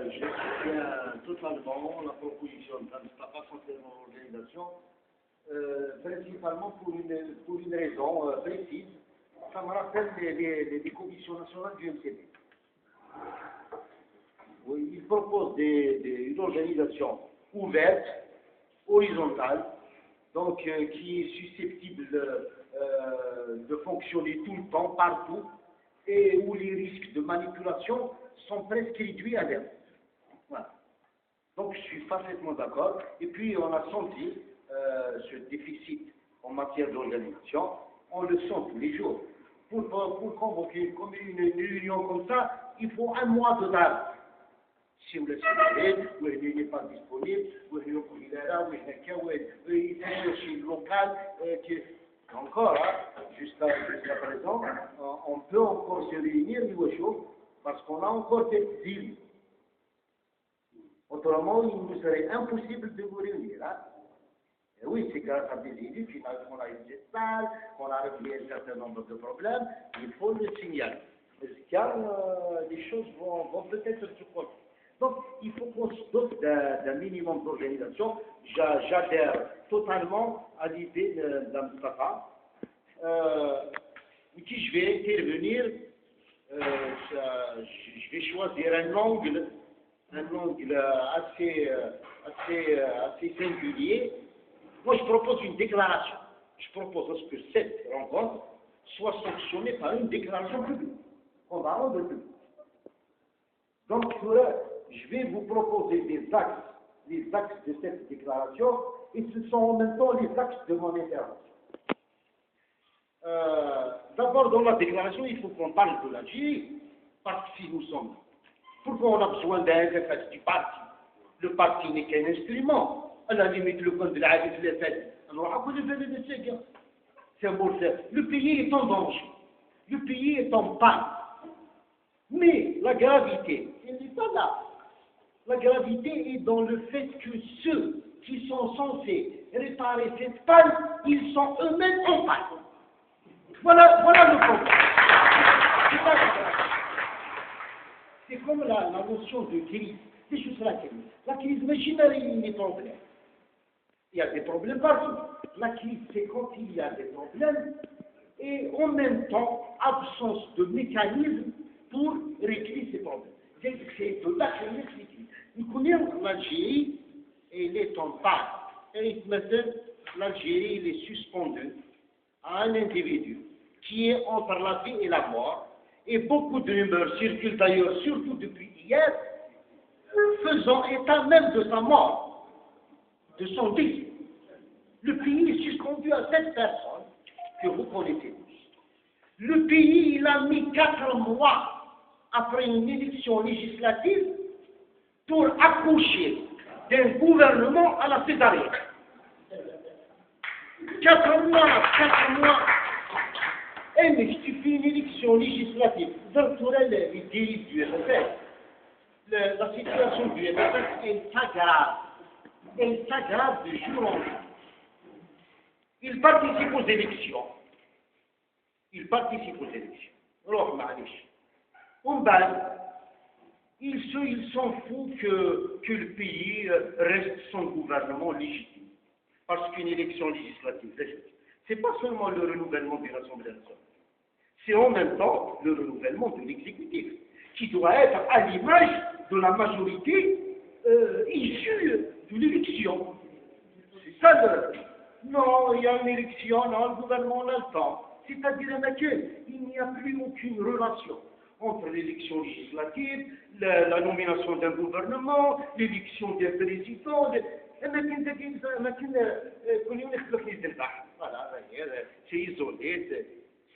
Je soutiens totalement la proposition de Mustafa concernant l'organisation, principalement pour une raison précise. Ça me rappelle les commissions nationales du MCD. Oui, il propose une organisation ouverte, horizontale, donc qui est susceptible de fonctionner tout le temps, partout, et où les risques de manipulation sont presque réduits à zéro. Voilà. Donc je suis parfaitement d'accord. Et puis on a senti ce déficit en matière d'organisation, on le sent tous les jours. Pour convoquer une réunion comme ça, il faut un mois de date. Si vous laissez aller, où il n'est pas disponible, où il est là, où il faut chercher le local, encore, hein, jusqu'à présent, on peut encore se réunir niveau chaud, parce qu'on a encore cette îles. Autrement, il nous serait impossible de vous réunir. Hein. Et oui, c'est grâce à des élus qu'on a eu cette salle, qu'on a réglé un certain nombre de problèmes, il faut le signaler. Car les choses vont peut-être se produire. Donc, il faut qu'on se dote d'un minimum d'organisation. J'adhère totalement à l'idée d'Mustafa. Qui je vais intervenir, je vais choisir un angle assez singulier. Moi, je propose une déclaration. Je propose que cette rencontre soit sanctionnée par une déclaration publique, qu'on va rendre publique. Donc, je vais vous proposer les axes de cette déclaration, et ce sont en même temps les axes de mon intervention. D'abord, dans la déclaration, il faut qu'on parle de l'Algérie, parce que si nous sommes, pourquoi on a besoin d'un FFS du parti? Le parti n'est qu'un instrument. À la limite, le code de la Hadith l'a fait. C'est un bon fait. Le pays est en danger. Le pays est en panne. Mais la gravité, elle n'est pas là. La gravité est dans le fait que ceux qui sont censés réparer cette panne, ils sont eux-mêmes en panne. Voilà le problème. C'est comme la notion de crise. C'est juste la crise. La crise, imagine les problèmes. Il y a des problèmes partout. La crise, c'est quand il y a des problèmes et en même temps, absence de mécanisme pour régler ces problèmes. C'est de là que l'explique. Nous connaissons l'Algérie, elle est en panne. Et maintenant, l'Algérie, elle est suspendue à un individu qui est entre la vie et la mort. Et beaucoup de rumeurs circulent d'ailleurs, surtout depuis hier, faisant état même de sa mort, de son décès. Le pays est suspendu à cette personne que vous connaissez tous. Le pays, il a mis 4 mois après une élection législative pour accoucher d'un gouvernement à la césarienne. 4 mois. Eh, mais si tu fais une élection législative, dans les dérives du FFS, la situation du FFS, elle s'aggrave de jour en jour. Il participe aux élections. Alors, ils s'en foutent que le pays reste sans gouvernement légitime. Parce qu'une élection législative, c'est pas seulement le renouvellement de l'Assemblée nationale. C'est en même temps le renouvellement de l'exécutif, qui doit être à l'image de la majorité issue de l'élection. C'est ça Non, il y a une élection, non, le gouvernement a le temps. C'est-à-dire qu'il n'y a plus aucune relation entre l'élection législative, la nomination d'un gouvernement, l'élection d'un président. Voilà, c'est isolé,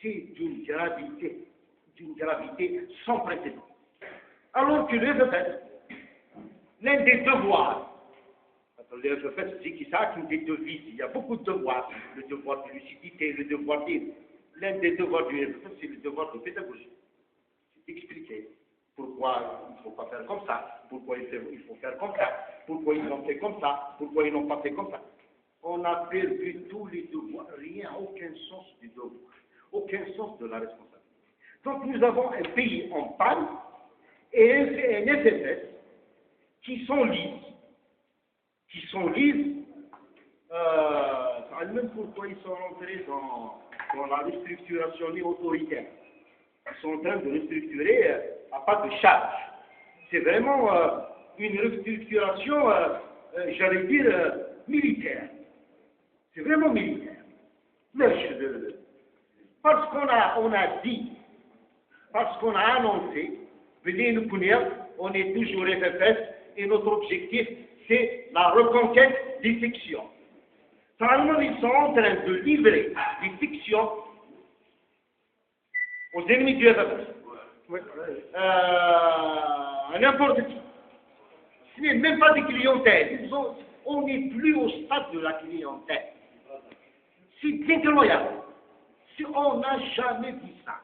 c'est d'une gravité sans précédent. Alors que le FFS, l'un des devoirs, le FFS, c'est qui ça, une des devises, il y a beaucoup de devoirs, le devoir de lucidité, le devoir d'île. L'un des devoirs du FFS, c'est le devoir de pédagogie. C'est expliquer pourquoi il ne faut pas faire comme ça, pourquoi il faut faire comme ça, pourquoi ils ont fait comme ça, pourquoi ils n'ont pas fait comme ça. On a perdu tous les devoirs, aucun sens du devoir, aucun sens de la responsabilité. Donc nous avons un pays en panne et un FFS qui sont lises. Même pourquoi ils sont rentrés dans la restructuration autoritaire. Ils sont en train de restructurer à pas de charge. C'est vraiment une restructuration, j'allais dire, militaire. C'est vraiment militaire. Parce qu'on a dit, parce qu'on a annoncé, venez nous punir, on est toujours FFS et notre objectif, c'est la reconquête des fictions. Ils sont en train de livrer des fictions aux ennemis du FFS. À n'importe qui. Ce n'est même pas des clientèles. On n'est plus au stade de la clientèle. C'est incroyable. On n'a jamais vu ça.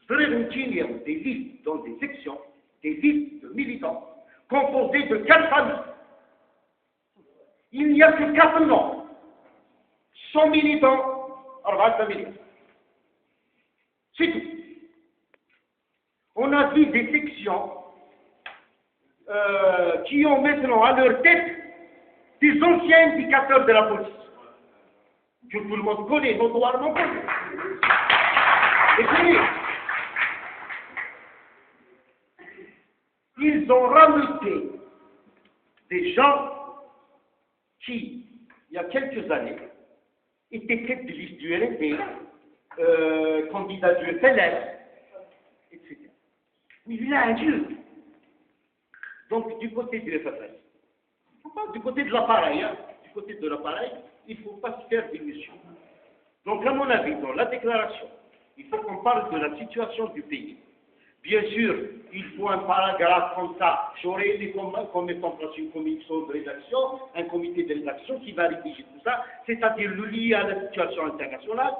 Des listes dans des sections, des listes de militants, composées de 4 familles. Il n'y a que 4 noms. 100 militants, 4 familles. C'est tout. On a vu des sections qui ont maintenant à leur tête des anciens indicateurs de la police, que tout le monde connaît, notoirement connu. Écoutez, ils ont rameuté des gens qui, il y a quelques années, étaient tête de liste du RND, candidats du FLR, etc. Il y a un Dieu. Donc, du côté du FFS, du côté de l'appareil, du côté de l'appareil, il ne faut pas se faire d'illusions. Donc, à mon avis, dans la déclaration, il faut qu'on parle de la situation du pays. Bien sûr, il faut un paragraphe comme ça. J'aurais aimé qu'on mette en place une commission de rédaction, un comité de rédaction qui va rédiger tout ça, c'est-à-dire le lier à la situation internationale.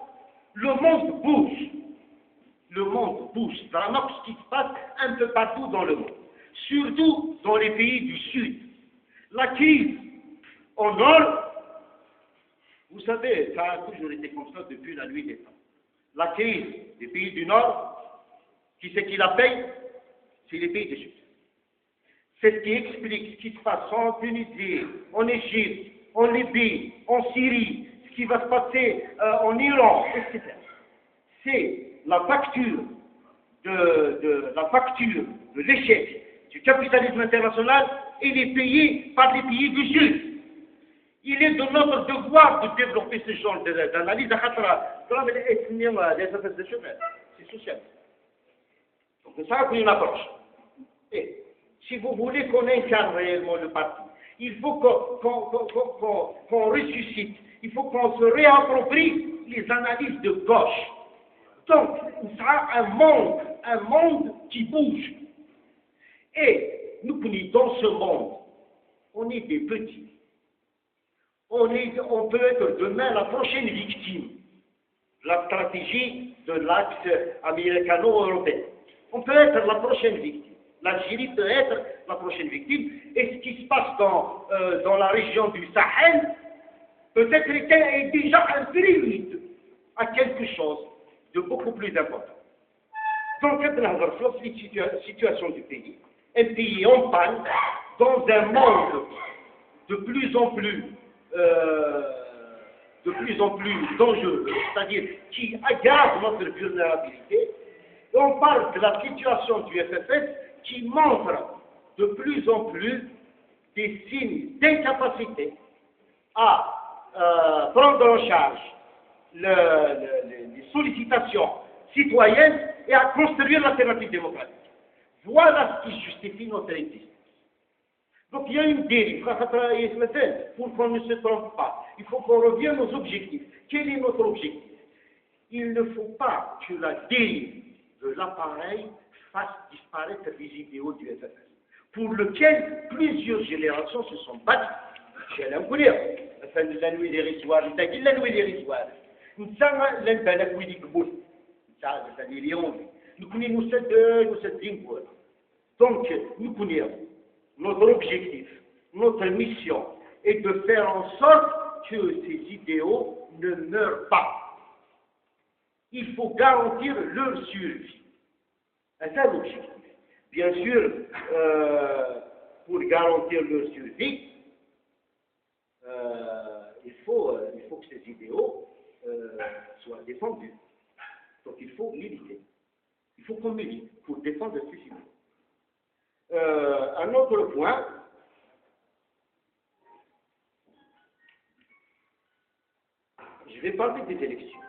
Le monde bouge. Le monde bouge. Vraiment, ce qui se passe un peu partout dans le monde. Surtout dans les pays du Sud. La crise au Nord, vous savez, ça a toujours été comme ça depuis la nuit des temps. La crise des pays du Nord, qui c'est qui la paye? C'est les pays du Sud. C'est ce qui explique ce qui se passe en Tunisie, en Égypte, en Libye, en Syrie, ce qui va se passer en Iran, etc. C'est la facture de l'échec du capitalisme international, il est payé par les pays du Sud. Il est de notre devoir de développer ce genre d'analyse. C'est social. Donc c'est ça qu'une approche. Et si vous voulez qu'on incarne réellement le parti, il faut qu'on ressuscite, il faut qu'on se réapproprie les analyses de gauche. Donc, il sera un monde qui bouge. Et nous, dans ce monde, on est des petits. On peut être demain la prochaine victime de la stratégie de l'axe américano-européen. On peut être la prochaine victime. L'Algérie peut être la prochaine victime. Et ce qui se passe dans la région du Sahel, peut-être est déjà un prélude à quelque chose de beaucoup plus important. Donc, la situation du pays, un pays en panne, dans un monde de plus en plus dangereux, c'est-à-dire qui aggrave notre vulnérabilité. Et on parle de la situation du FFS qui montre de plus en plus des signes d'incapacité à prendre en charge les sollicitations citoyennes et à construire l'alternative démocratique. Voilà ce qui justifie notre existence. Donc il y a une dérive, pour qu'on ne se trompe pas. Il faut qu'on revienne aux objectifs. Quel est notre objectif? Il ne faut pas que la dérive de l'appareil fasse disparaître les idéaux du FFS, pour lequel plusieurs générations se sont battues. J'ai l'impression, la nuit dérisoire, la nuit dérisoire. Nous sommes donc, nous connaissons notre objectif, notre mission est de faire en sorte que ces idéaux ne meurent pas. il faut garantir leur survie. C'est ça l'objectif. Bien sûr, pour garantir leur survie, il faut que ces idéaux soient défendus. Donc il faut militer. Il faut qu'on milite pour défendre ces idéaux. Un autre point, je vais parler des élections.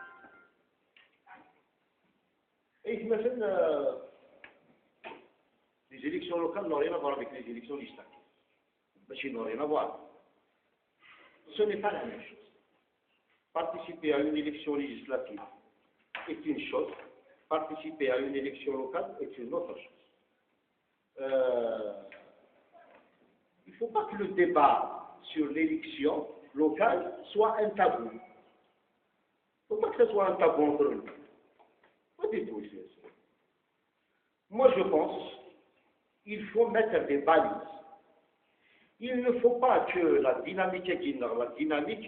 Et j'imagine les élections locales n'ont rien à voir avec les élections législatives. Parce qu'ils n'ont rien à voir. Ce n'est pas la même chose. Participer à une élection législative est une chose, participer à une élection locale est une autre chose. Il ne faut pas que le débat sur l'élection locale soit un tabou. Il ne faut pas que ce soit un tabou entre nous. Pas du tout, ça. Moi, je pense qu'il faut mettre des balises. Il ne faut pas que la dynamique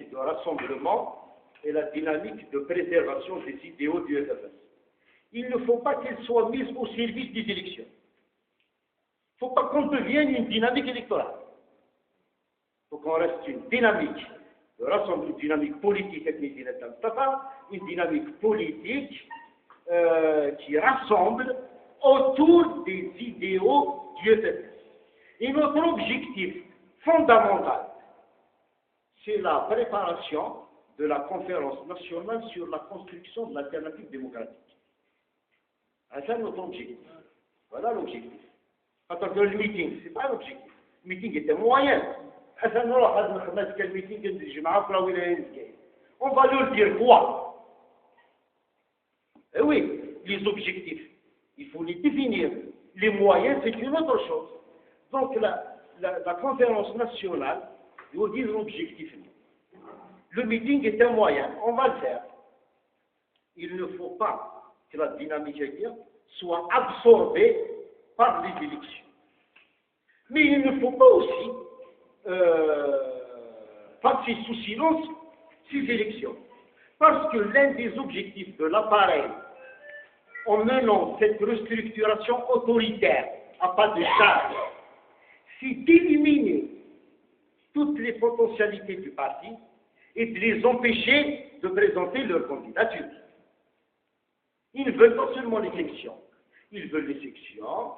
de rassemblement et la dynamique de préservation des idéaux du FFS, il ne faut pas qu'elle soit mise au service des élections. Il ne faut pas qu'on devienne une dynamique électorale. Il faut qu'on reste une dynamique de rassemblement, une dynamique politique, une dynamique politique qui rassemble autour des idéaux du FFS. Et notre objectif fondamental, c'est la préparation de la conférence nationale sur la construction de l'alternative démocratique. C'est notre objectif. Voilà l'objectif. Attends, le meeting, ce n'est pas l'objectif. Le meeting est un moyen. On va leur dire quoi? Eh oui, les objectifs, il faut les définir. Les moyens, c'est une autre chose. Donc la conférence nationale doit dire l'objectif. Le meeting est un moyen, on va le faire. Il ne faut pas que la dynamique soit absorbée par les élections. Mais il ne faut pas aussi passer sous silence ces élections. Parce que l'un des objectifs de l'appareil, en menant cette restructuration autoritaire à pas de charge, c'est d'éliminer toutes les potentialités du parti et de les empêcher de présenter leur candidature. Ils ne veulent pas seulement les sections, ils veulent les sections,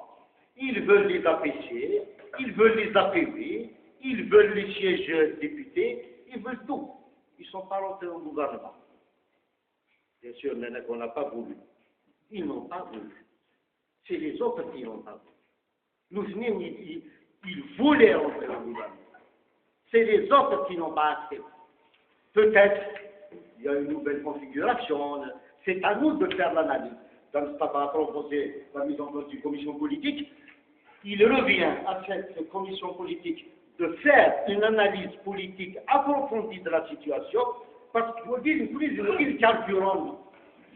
ils veulent les APC, ils veulent les APV, ils veulent les sièges députés, ils veulent tout. Ils ne sont pas rentrés au gouvernement. Bien sûr, il y en a qu'on n'a pas voulu. Ils n'ont pas voulu. C'est les autres qui n'ont pas voulu. Nous, ils voulaient rentrer au gouvernement. C'est les autres qui n'ont pas accepté. Peut-être il y a une nouvelle configuration. C'est à nous de faire l'analyse. Dans ce pas proposé la mise en place d'une commission politique, il revient à cette commission politique de faire une analyse politique approfondie de la situation, parce qu'il faut dire qu'ils carburent.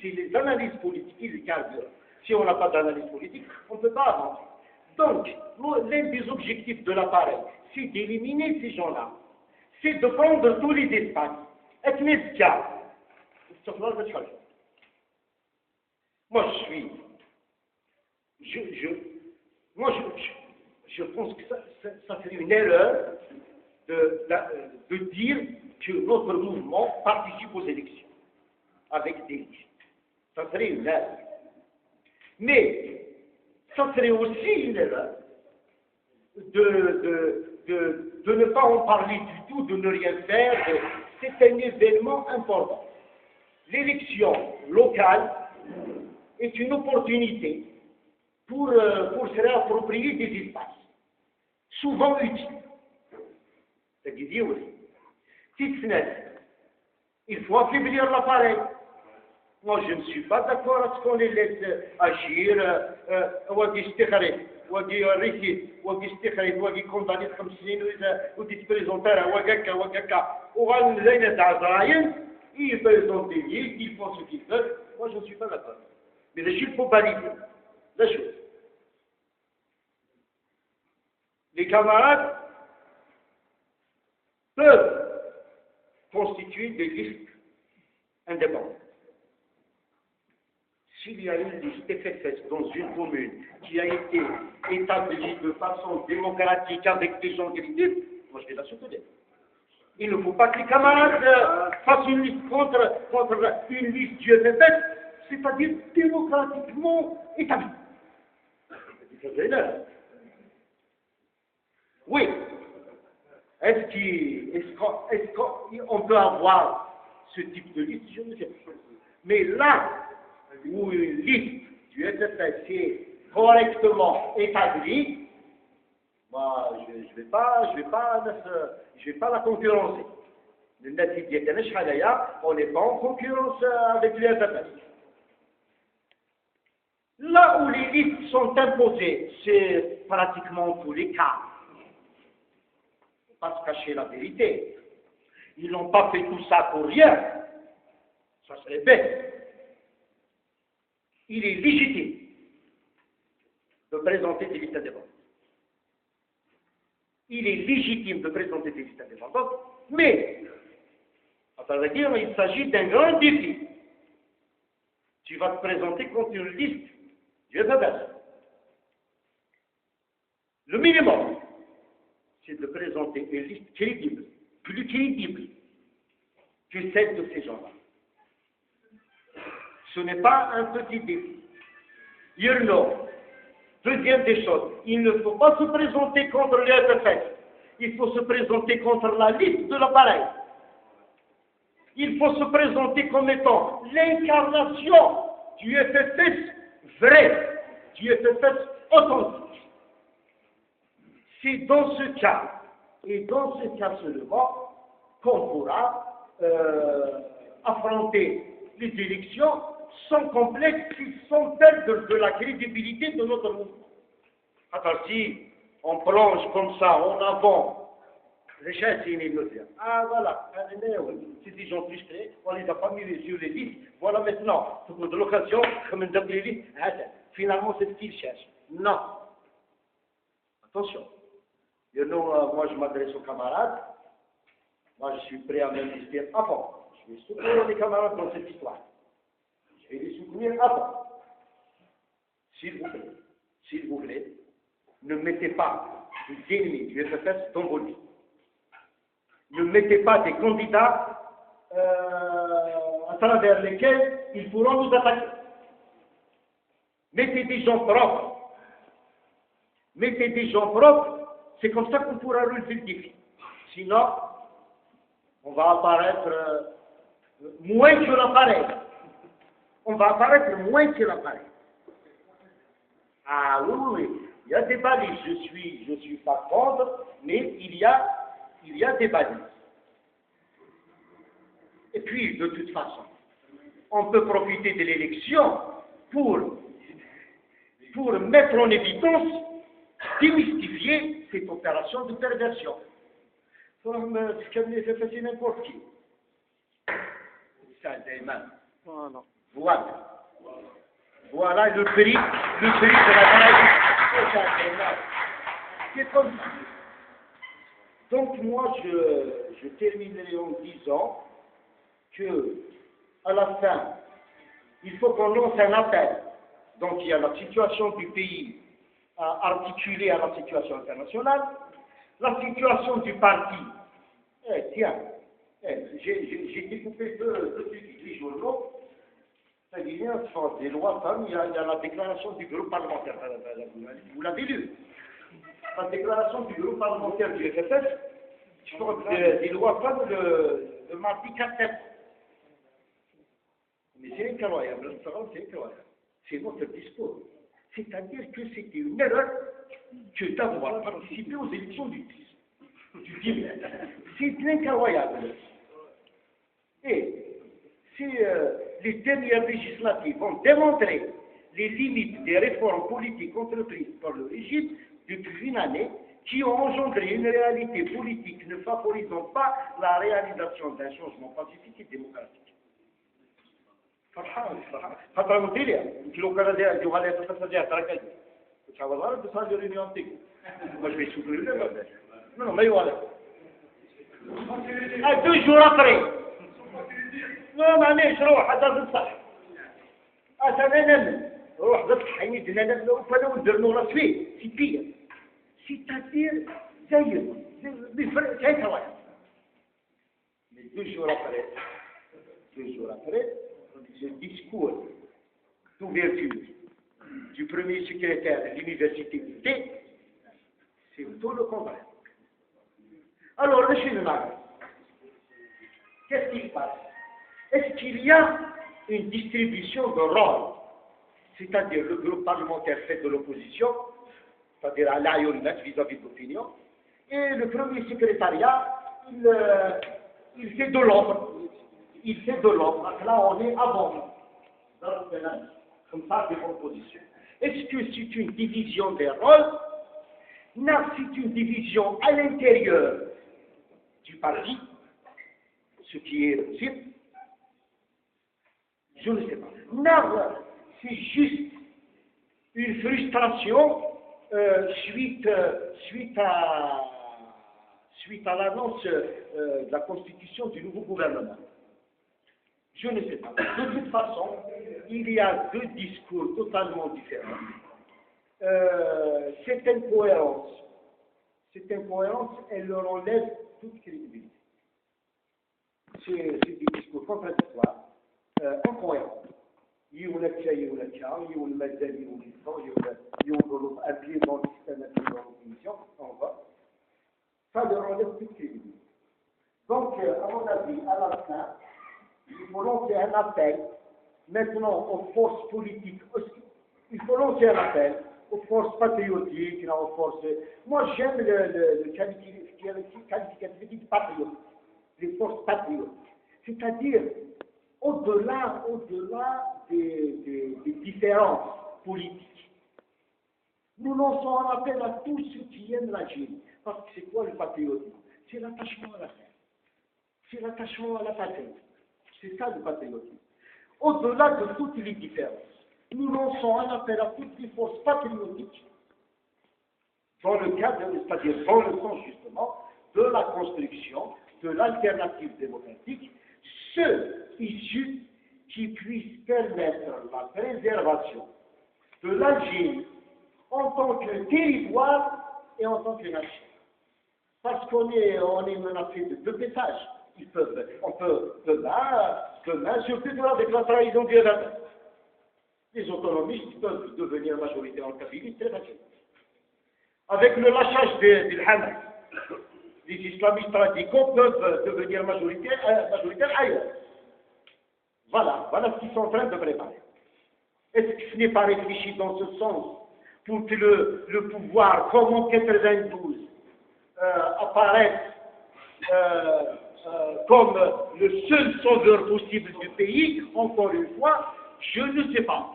C'est les analyses politiques qui carburent. Si on n'a pas d'analyse politique, on ne peut pas avancer. Donc, l'un des objectifs de l'appareil, c'est d'éliminer ces gens-là. C'est de prendre tous les espaces. Et Messia. Moi, je pense que ça serait une erreur de dire que notre mouvement participe aux élections avec des listes. Ça serait une erreur. Mais ça serait aussi une erreur de ne pas en parler du tout, de ne rien faire. C'est un événement important. L'élection locale est une opportunité pour se réapproprier des espaces, souvent utiles. C'est-à-dire aussi, petite fenêtre, il faut affaiblir l'appareil. Moi, je ne suis pas d'accord à ce qu'on les laisse agir, وادي ريسي وادي استخرج وادي كونداني 5 سنين ودي تبريزونتير وكاكا وغان زين تاع زراين يبريزونتي ils font ce qu'ils veulent. Moi, je ne suis pas d'accord. Mais il faut baliser la chose. Les camarades peuvent constituer des listes indépendantes. s'il y a une liste FFS dans une commune qui a été établie de façon démocratique avec des gens crédibles, moi je vais la soutenir. Il ne faut pas que les camarades fassent une liste contre une liste du FFS, c'est-à-dire démocratiquement établie. Oui. Est-ce qu'on peut avoir ce type de liste? Je ne sais pas. Mais là où une liste du FFS est correctement établie, moi, je ne vais pas la concurrencer. On n'est pas en concurrence avec le FFS. Là où les listes sont imposées, c'est pratiquement tous les cas. Il ne faut pas se cacher la vérité. Ils n'ont pas fait tout ça pour rien. Ça serait bête. Il est légitime de présenter des listes indépendantes. Il est légitime de présenter des listes indépendantes, mais, ça veut dire qu'il s'agit d'un grand défi. Tu vas te présenter contre une liste du FFS. Le minimum, c'est de présenter une liste crédible, plus crédible que celle de ces gens-là. Ce n'est pas un petit défi. Deuxième des choses, il ne faut pas se présenter contre le FFS. Il faut se présenter contre la liste de l'appareil. Il faut se présenter comme étant l'incarnation du FFS vrai, du FFS authentique. C'est dans ce cas, et dans ce cas seulement, qu'on pourra affronter les élections sans complexe qui sont telles de la crédibilité de notre mouvement. Alors si on plonge comme ça en avant, les gens c'est inégocié. Ah voilà, c'est des gens frustrés, on les a pas mis sur les listes, voilà maintenant, pour de l'occasion, comme une les listes, finalement c'est ce qu'ils cherchent. Non. Attention. Moi je m'adresse aux camarades, moi je suis prêt à m'investir avant. Je vais soutenir les camarades dans cette histoire. Je vais les soutenir avant. S'il vous plaît, ne mettez pas des ennemis du FFS dans vos listes. Ne mettez pas des candidats à travers lesquels ils pourront nous attaquer. Mettez des gens propres. Mettez des gens propres, c'est comme ça qu'on pourra relever le défi. Sinon, on va apparaître moins que l'appareil. On va apparaître moins que l'appareil. Ah oui, il y a des balises. Je suis pas contre, mais il y a des balises. Et puis, de toute façon, on peut profiter de l'élection pour mettre en évidence, démystifier cette opération de perversion. Comme ce qu'elle fait n'importe qui. Ça, c'est même. Voilà le prix de la maladie. C'est comme ça. Donc moi, je terminerai en disant que, à la fin, il faut qu'on lance un appel. Donc il y a la situation du pays articulée à la situation internationale, la situation du parti. J'ai découpé deux petits journaux. C'est-à-dire, des lois comme il y a la déclaration du groupe parlementaire. Vous l'avez lu. La déclaration du groupe parlementaire du FFS, des lois comme le mardi 4 septembre. Mais c'est incroyable, c'est incroyable. C'est notre discours. C'est-à-dire que c'était une erreur que d'avoir participé aux élections du 10 mai. C'est incroyable. Et si les dernières législatives ont démontré les limites des réformes politiques entreprises par le régime depuis une année, qui ont engendré une réalité politique ne favorisant pas la réalisation d'un changement pacifique et démocratique. خاطر قلت لي انت لو كان دي غادي تستطيع تركز تحاول غير تصل ريونيون تيك واش بيشوفوا ولا non ما يوالف deux jours après non معليش روح هذا بصح C'est-à-dire, mais 2 jours après, le discours d'ouverture du premier secrétaire de l'université d'Ité, c'est tout le contraire. Alors, le Chinois, qu'est-ce qui se passe? Est-ce qu'il y a une distribution de rôle? C'est-à-dire, le groupe parlementaire fait de l'opposition, c'est-à-dire à l'aïonnet vis-à-vis de l'opinion, et le premier secrétariat, il fait de l'ombre. Il fait de l'ombre. Là, on est avant. Comme ça, des propositions. Est-ce que c'est une division des rôles? Non, c'est une division à l'intérieur du parti, ce qui est possible. Je ne sais pas. Non, c'est juste une frustration suite à l'annonce de la constitution du nouveau gouvernement. Je ne sais pas. De toute façon, il y a 2 discours totalement différents. Cette incohérence, elle leur enlève toute crédibilité. C'est des discours contradictoires, incohérents. يقول لك شيء يقول لك شيء يقول المجال يقول يقول un pied dans le système, un pied dans l'opposition, on va. Ça leur enlève toute crédibilité. Donc, à mon avis, à la fin, il faut lancer un appel maintenant aux forces politiques aussi. Il faut lancer un appel aux forces patriotiques, aux forces. Moi, j'aime le qualificatif de patriote, les forces patriotes. C'est-à-dire, au-delà des différences politiques, nous lançons un appel à tous ceux qui aiment l'Algérie. Parce que c'est quoi le patriotisme? C'est l'attachement à la terre. C'est l'attachement à la patrie. C'est ça le patriotisme. Au-delà de toutes les différences, nous lançons un appel à toutes les forces patriotiques, dans le cadre, c'est-à-dire dans le sens justement de la construction de l'alternative démocratique, ceux issus qui puissent permettre la préservation de l'Algérie en tant que territoire et en tant que nation. Parce qu'on est menacé de 2 pétages. On peut demain, surtout avec la trahison du RFA, les autonomistes peuvent devenir majoritaires en Kabylie très facilement. Avec le lâchage de Hamas, les islamistes radicaux peuvent devenir majoritaires ailleurs. Voilà ce qu'ils sont en train de préparer. Est-ce que ce n'est pas réfléchi dans ce sens pour que le pouvoir, comme en 92, apparaisse comme le seul sauveur possible du pays? Encore une fois, je ne sais pas.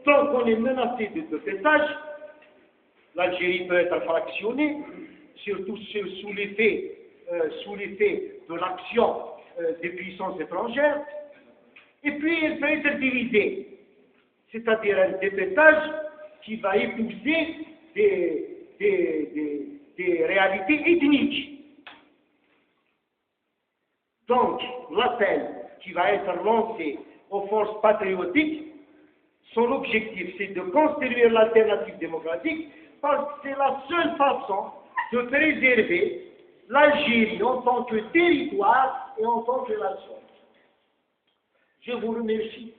Tant qu'on est menacé de 2 pétages, l'Algérie peut être fractionnée, surtout sous l'effet de l'action des puissances étrangères, et puis elle peut être divisée, c'est-à-dire un dépétage qui va épouser des réalités ethniques. Donc, l'appel qui va être lancé aux forces patriotiques, son objectif, c'est de construire l'alternative démocratique, parce que c'est la seule façon de préserver l'Algérie en tant que territoire et en tant que nation. Je vous remercie.